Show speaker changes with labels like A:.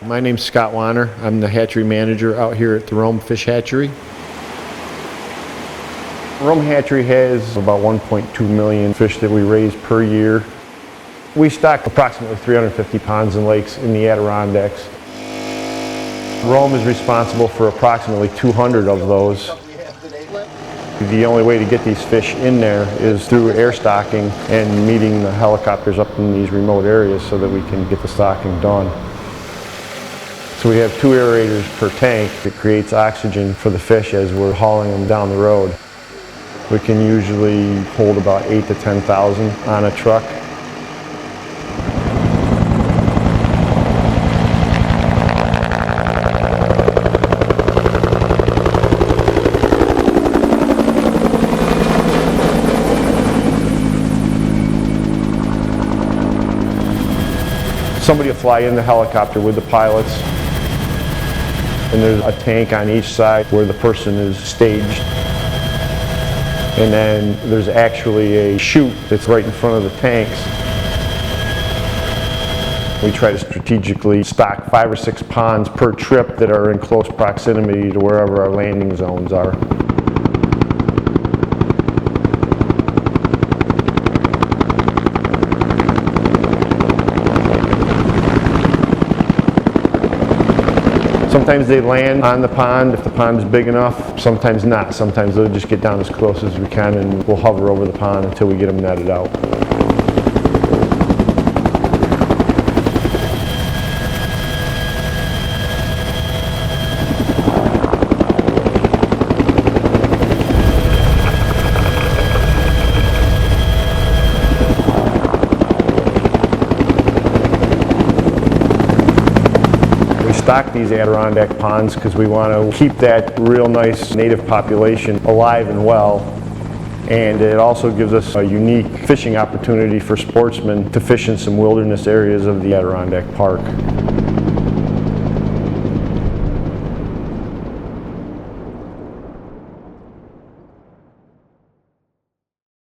A: My name's Scott Wanner. I'm the hatchery manager out here at the Rome Fish Hatchery. Rome Hatchery has about 1.2 million fish that we raise per year. We stock approximately 350 ponds and lakes in the Adirondacks. Rome is responsible for approximately 200 of those. The only way to get these fish in there is through air stocking and meeting the helicopters up in these remote areas so that we can get the stocking done. So we have 2 aerators per tank that creates oxygen for the fish as we're hauling them down the road. We can usually hold about 8,000 to 10,000 on a truck. Somebody will fly in the helicopter with the pilots, and there's a tank on each side where the person is staged. And then there's actually a chute that's right in front of the tanks. We try to strategically stock 5 or 6 ponds per trip that are in close proximity to wherever our landing zones are. Sometimes they land on the pond if the pond is big enough, sometimes not. Sometimes they'll just get down as close as we can and we'll hover over the pond until we get them netted out. Stock these Adirondack ponds because we want to keep that real nice native population alive and well, and it also gives us a unique fishing opportunity for sportsmen to fish in some wilderness areas of the Adirondack Park.